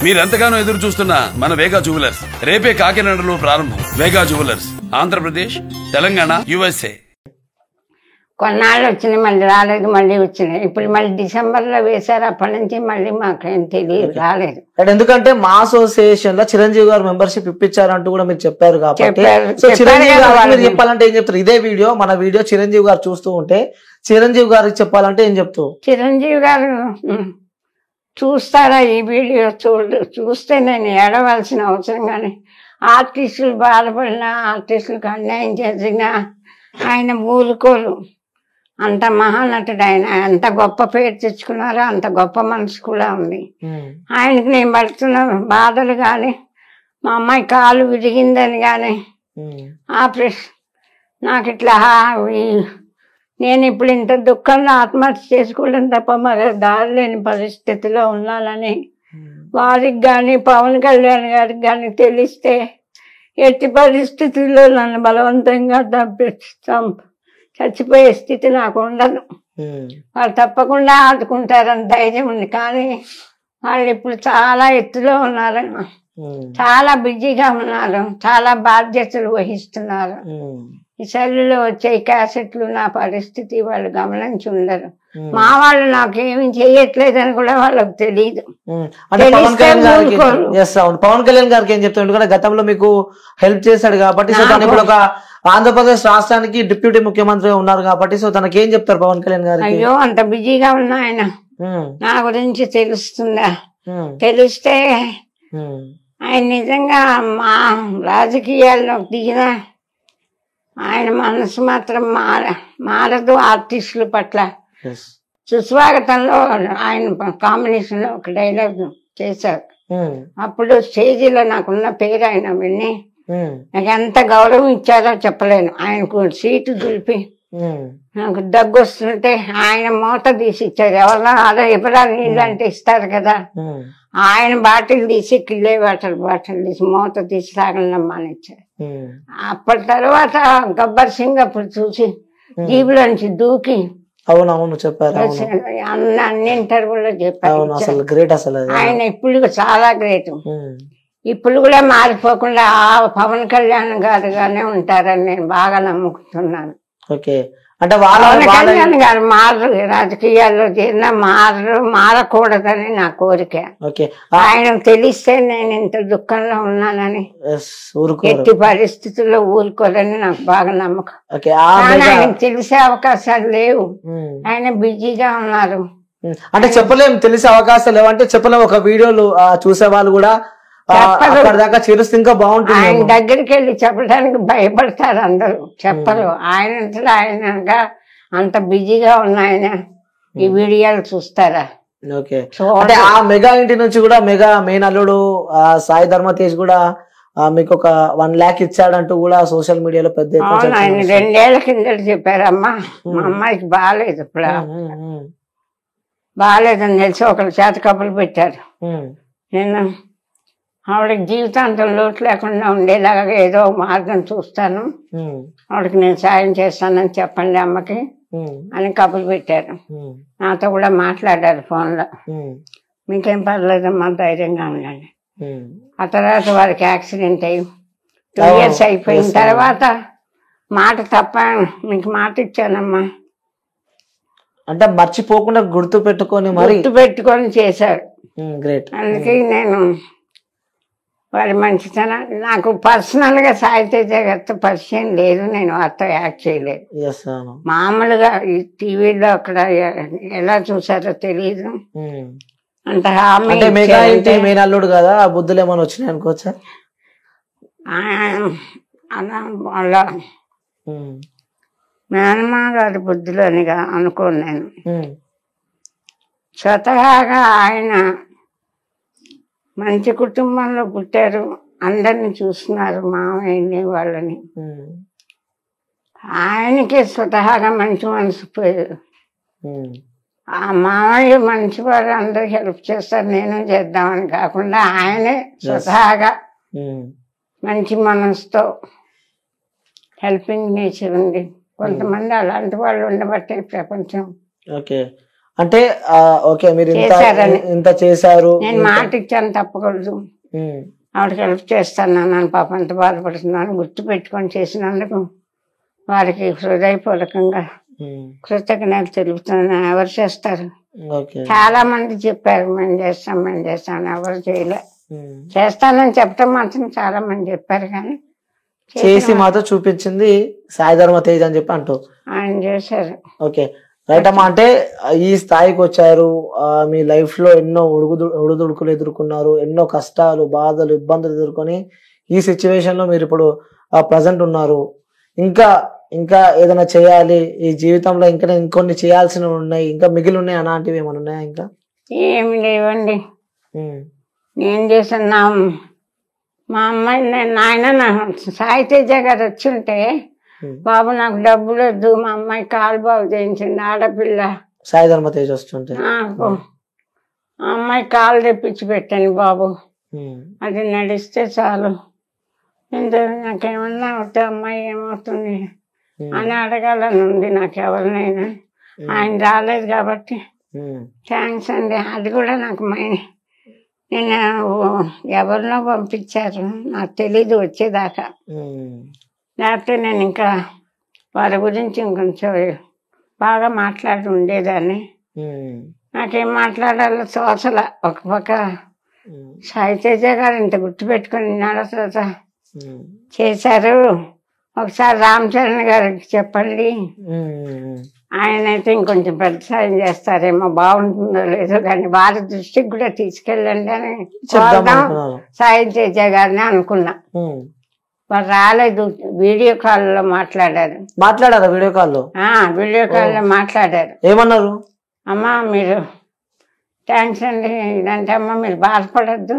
మీరెంతగానో ఎదురు చూస్తున్న మన వేగా జ్యువెలర్స్ రేపే కాకినాడలో ప్రారంభం. వేగా జ్యువెలర్స్ ఆంధ్రప్రదేశ్, తెలంగాణ, USA. కొన్నాళ్ళు వచ్చినాయి, మళ్ళీ రాలేదు, మళ్ళీ వచ్చినాయి. ఇప్పుడు మళ్ళీ డిసెంబర్లో వేశారు. అప్పటి నుంచి మళ్ళీ మాకేం తెలియదు, రాలేదు. ఎందుకంటే మా అసోసియేషన్ లో చిరంజీవి గారు మెంబర్షిప్ ఇప్పించారంటూ కూడా మీరు చెప్పారు కాబట్టి, సో చిరంజీవి గారు మీరు చెప్పాలంటే ఏం చెప్తారు? ఇదే వీడియో మన వీడియో చిరంజీవి గారు చూస్తూ ఉంటే చిరంజీవి గారికి చెప్పాలంటే ఏం చెప్తావు? చిరంజీవి గారు చూస్తారా ఈ వీడియో? చూస్తే నేను ఏడవలసిన అవసరం కానీ, ఆర్టిస్టులు బాధపడినా, ఆర్టిస్టులకు అన్యాయం చేసినా ఆయన ఊరుకోరు. అంత మహానటుడు ఆయన. ఎంత గొప్ప పేరు తెచ్చుకున్నారో అంత గొప్ప మనసు కూడా ఉంది ఆయనకి. నేను పడుతున్న బాధలు కానీ, మా అమ్మాయి కాలు విరిగిందని కానీ, ఆపరేషన్ నాకు ఇట్లా నేను ఇప్పుడు ఇంత దుఃఖంలో ఆత్మహత్య చేసుకోవడం తప్ప మరో దారి లేని పరిస్థితిలో ఉన్నానని వారికి కానీ, పవన్ కళ్యాణ్ గారికి కానీ తెలిస్తే ఎట్టి పరిస్థితుల్లో నన్ను బలవంతంగా చచ్చిపోయే స్థితి నాకు ఉండదు. వాళ్ళు తప్పకుండా ఆదుకుంటారని ధైర్యం ఉంది. కానీ వాళ్ళు ఇప్పుడు చాలా ఎత్తులో ఉన్నారు, చాలా బిజీగా ఉన్నారు, చాలా బాధ్యతలు వహిస్తున్నారు. ఈ సెల్లులో వచ్చే క్యాసెట్లు నా పరిస్థితి వాళ్ళు గమనించి ఉండరు. మా వాళ్ళు నాకేమి చేయట్లేదని కూడా వాళ్ళకి తెలియదు. పవన్ కళ్యాణ్ గారికి ఏం చెప్తాను? ఎందుకంటే గతంలో మీకు హెల్ప్ చేశాడు కాబట్టి, సో తను ఇప్పుడు ఒక ఆంధ్రప్రదేశ్ రాష్ట్రానికి డిప్యూటీ ముఖ్యమంత్రిగా ఉన్నారు కాబట్టి, సో తనకి ఏం చెప్తారు పవన్ కళ్యాణ్ గారు? అయ్యో అంత బిజీగా ఉన్నా ఆయన నా గురించి తెలుస్తుందా? తెలిస్తే ఆయన నిజంగా మా రాజకీయాల్లో దిగిన ఆయన మనసు మాత్రం మారదు. ఆర్టిస్టుల పట్ల సుస్వాగతంలో ఆయన కాంబినేషన్ లో ఒక డైలాగ్ చేశారు. అప్పుడు స్టేజీలో నాకున్న పేరు ఆయన విని నాకు ఎంత గౌరవం ఇచ్చారో చెప్పలేను. ఆయనకు సీటు దులిపి నాకు దగ్గు వస్తుంటే ఆయన మూత తీసి ఇచ్చారు. ఎవరన్నా అలా ఎప్పుడా నీళ్ళు అంటే ఇస్తారు కదా, ఆయన బాటిల్ తీసి కిల్లే వాటర్ బాటిల్ తీసి మూత తీసి తాగలమ్మని ఇచ్చారు. అప్పటి తర్వాత గబ్బర్ సింగ్ అప్పుడు చూసి జీబులోంచి దూకి అవునవును చెప్పారు, అన్ని ఇంటర్వ్యూలో చెప్పారు. ఆయన ఇప్పుడు చాలా గ్రేట్. ఇప్పుడు కూడా మారిపోకుండా పవన్ కళ్యాణ్ గారుగానే ఉంటారని నేను బాగా నమ్ముకుంటున్నాను. అంటే పవన్ కళ్యాణ్ గారు మారరు, రాజకీయాల్లో చేరినా మారకూడదని నా కోరిక. ఆయన తెలిస్తే నేను ఇంత దుఃఖంలో ఉన్నానని ఎట్టి పరిస్థితుల్లో ఊరుకోరని నాకు బాగా నమ్మకం. ఆయనకు తెలిసే అవకాశాలు లేవు, ఆయన బిజీగా ఉన్నారు. అంటే చెప్పలేము, తెలిసే అవకాశాలు లేవు అంటే చెప్పలేము. ఒక వీడియోలు చూసే వాళ్ళు కూడా దాకా చేరుస్తే ఇంకా బాగుంటుంది. ఆయన దగ్గరికి వెళ్ళి చెప్పడానికి భయపడతారు అందరూ, చెప్పరు. ఆయనగా అంత బిజీగా ఉన్నాయన ఈ వీడియోలు చూస్తారా? అంటే ఆ మెగా ఇంటి నుంచి కూడా మెగా మెయిన్ అల్లుడు సాయి ధర్మ తేజ్ కూడా మీకు ఒక 1 lakh ఇచ్చాడంటూ కూడా సోషల్ మీడియాలో పెద్ద ఆయన 2 ఏళ్ల కిందట చెప్పారమ్మా. మా అమ్మాయికి బాగాలేదు, ఇప్పుడు బాగాలేదని తెలిసి ఒకరి చేత కబులు పెట్టారు. నేను ఆవిడకి జీవితాంతం లోటు లేకుండా ఉండేలాగా ఏదో మార్గం చూస్తాను, ఆవిడకి నేను సాయం చేస్తానని చెప్పండి అమ్మకి అని కబులు పెట్టారు. నాతో కూడా మాట్లాడారు ఫోన్లో. మీకేం పర్లేదమ్మా, ధైర్యంగా ఉండండి. ఆ తర్వాత వారికి యాక్సిడెంట్ అయ్యి 2 years అయిపోయిన తర్వాత మాట తప్ప మీకు మాట ఇచ్చానమ్మా అంటే మర్చిపోకుండా గుర్తు పెట్టుకొని చేశారు. అందుకే నేను వారి మంచితనం, నాకు పర్సనల్ గా సాయి తేజ గారితో పరిచయం లేదు, నేను వారితో యాక్ట్ చేయలేదు. మామూలుగా ఈ టీవీలో అక్కడ ఎలా చూసారో తెలియదు. అంత అల్లుడు కదా, బుద్ధులు ఏమైనా వచ్చినాయి అనుకోవచ్చా? అలా వాళ్ళ మేనమా గారి బుద్ధులు అనిగా అనుకోను నేను. స్వతహాగా ఆయన మంచి కుటుంబంలో పుట్టారు, అందరిని చూస్తున్నారు, మామయ్యని వాళ్ళని. ఆయనకే స్వతహాగా మంచి మనసు పోయారు. ఆ మామయ్య మంచివారు, అందరికి హెల్ప్ చేస్తారు, నేను చేద్దామని కాకుండా ఆయనే స్వతహాగా మంచి మనసుతో హెల్పింగ్ నేచర్ ఉంది. కొంతమంది అలాంటి వాళ్ళు ఉండబట్టే ప్రపంచం. అంటే ఓకే మీరు చేశారని. ఇంత చేశారు, నేను మాట ఇచ్చాను తప్పకూడదు, ఆవిడకి హెల్ప్ చేస్తాను నన్ను పాప అంత బాధపడుతున్నాను గుర్తు పెట్టుకొని చేసినందుకు వారికి హృదయపూర్వకంగా కృతజ్ఞతలు తెలుపుతున్నాను. ఎవరు చేస్తారు? చాలా మంది చెప్పారు మేము చేస్తాం, ఎవరు చేయలే. చేస్తానని చెప్పడం మాత్రం చాలా మంది చెప్పారు, కానీ చేసి మాతో చూపించింది సాయి ధర్మ తేజ్ అని చెప్పి అంటూ ఆయన చేశారు. ఓకే రైట్ అమ్మా. అంటే ఈ స్థాయికి వచ్చారు, మీ లైఫ్ లో ఎన్నో ఒడుదుడుకులు ఎదుర్కొన్నారు, ఎన్నో కష్టాలు, బాధలు, ఇబ్బందులు ఎదుర్కొని ఈ సిచ్యువేషన్ లో మీరు ఇప్పుడు ప్రజెంట్ ఉన్నారు. ఇంకా ఇంకా ఏదైనా చేయాలి ఈ జీవితంలో, ఇంకా ఇంకొన్ని చేయాల్సినవి ఉన్నాయి, ఇంకా మిగిలి ఉన్నాయి అలాంటివి ఏమైనా ఉన్నాయా? ఇంకా ఏమి లేవండి. నేను చేసిన మా అమ్మాయి నాయన సాయి తేజ గారు వచ్చి ఉంటే, బాబు నాకు డబ్బులు వద్దు, మా అమ్మాయి కాలు బాగు చేయించండి, ఆడపిల్ల సాయి ధర్మ తేజ్ వస్తుంటే ఆ అమ్మాయి కాలు తెప్పించి పెట్టండి బాబు, అది నడిస్తే చాలు, నాకేమన్నా అవుతే అమ్మాయి ఏమవుతుంది అని అడగాలని ఉంది నాకు ఎవరినైనా. ఆయన రాలేదు కాబట్టి థ్యాంక్స్ అండి. అది కూడా నాకు నేను ఎవరినో పంపించారు, నాకు తెలీదు వచ్చేదాకా. లేకపోతే నేను ఇంకా వారి గురించి ఇంకొంచెం బాగా మాట్లాడి ఉండేదాన్ని. నాకేం మాట్లాడాలో తోచల. ఒక పక్క సాయి తేజ గారు ఇంత గుర్తుపెట్టుకుని తర్వాత చేశారు. ఒకసారి రామ్ చరణ్ గారికి చెప్పండి, ఆయన అయితే ఇంకొంచెం పెద్ద సాయం చేస్తారేమో, బాగుంటుందో లేదో కానీ వారి దృష్టికి కూడా తీసుకెళ్ళండి అని సాయి తేజ గారిని అనుకున్నా. వారు రాలేదు, వీడియో కాల్లో మాట్లాడారు. వీడియో కాల్లో? వీడియో కాల్లో మాట్లాడారు. ఏమన్నారు? అమ్మా మీరు థ్యాంక్స్ అండి, ఇదంటే అమ్మ మీరు బాధపడద్దు,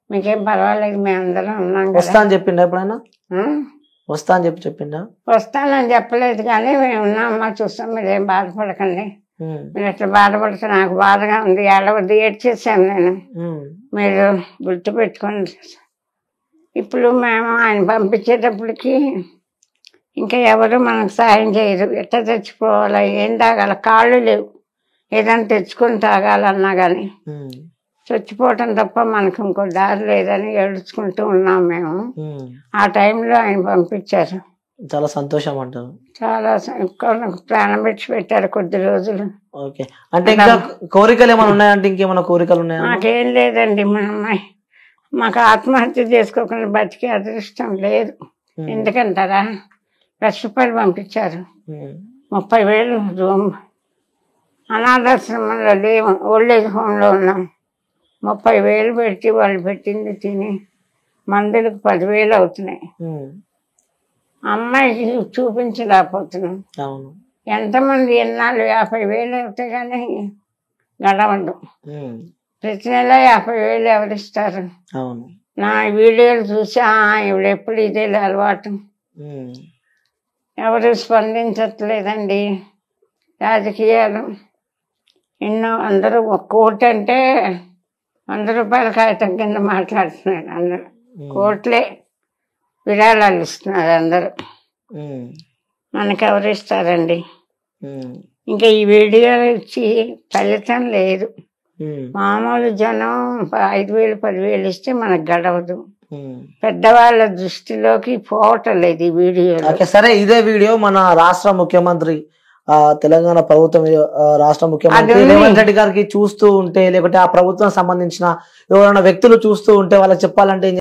మీకేం పర్వాలేదు, మేమందరం ఉన్నాం. వస్తా అని చెప్పిండా ఎప్పుడైనా? వస్తా అని చెప్పిండా? వస్తానని చెప్పలేదు, కానీ మేము ఉన్నామమ్మా చూస్తాం, మీరేం బాధపడకండి, మీరు ఎట్లా బాధపడితే నాకు బాధగా ఉంది, ఏడవద్దు, ఏడ్చేసాను నేను, మీరు గుర్తు పెట్టుకోండి. ఇప్పుడు మేము ఆయన పంపించేటప్పటికి ఇంకా ఎవరు మనకు సాయం చేయరు. ఎట్లా తెచ్చుకోవాలా, ఏం తాగాల, కాళ్ళు లేవు, ఏదైనా తెచ్చుకొని తాగాలన్నా కానీ చచ్చిపోవటం తప్ప మనకు ఇంకో దారి లేదని ఏడుచుకుంటూ ఉన్నాం మేము. ఆ టైంలో ఆయన పంపించారు. చాలా సంతోషం అంటారు. చాలా ప్రాణం పెట్టి పెట్టారు కొద్ది రోజులు. ఓకే, అంటే ఇంకా కోరికలు ఏమైనా ఉన్నాయంటే ఇంకేమైనా కోరికలు ఉన్నాయా? నాకేం లేదండి. మా అమ్మాయి మాకు ఆత్మహత్య చేసుకోకుండా బతికే అదృష్టం లేదు. ఎందుకంటారా, రూపాయలు పంపించారు, 30,000 రూమ్, అనాథాశ్రమంలో లేవు, ఓల్డేజ్ హోమ్లో ఉన్నాం. 30,000 పెట్టి వాళ్ళు పెట్టింది తిని మందులకు 10,000 అవుతున్నాయి. అమ్మాయికి చూపించలేకపోతున్నాం. ఎంతమంది ఎన్నాళ్ళు 50,000 అవుతాయి కానీ గడవదు. ప్రతి నెల 50,000 ఎవరిస్తారు? నా వీడియోలు చూసి ఇప్పుడు ఎప్పుడు ఇదే అలవాటు. ఎవరు స్పందించట్లేదండి. రాజకీయాలు ఎన్నో, అందరూ కోటి అంటే 100 రూపాయల కాగితం కింద మాట్లాడుతున్నారు అందరూ. కోట్లే విరాళాలు ఇస్తున్నారు అందరూ. మనకెవరు ఇస్తారండి? ఇంకా ఈ వీడియోలు ఇచ్చి ఫలితం లేదు. మామూలు జనం 5,000 10,000 ఇస్తే మనకు గడవదు. పెద్దవాళ్ళ దృష్టిలోకి పోవటం లేదు ఈ వీడియో. సరే, ఇదే వీడియో మన రాష్ట్ర ముఖ్యమంత్రి, తెలంగాణ ప్రభుత్వం రాష్ట్ర ముఖ్యమంత్రి రేవంత్ రెడ్డి గారికి చూస్తూ ఉంటే, లేకపోతే ఆ ప్రభుత్వం సంబంధించిన ఎవరైనా వ్యక్తులు చూస్తూ ఉంటే వాళ్ళకి చెప్పాలంటే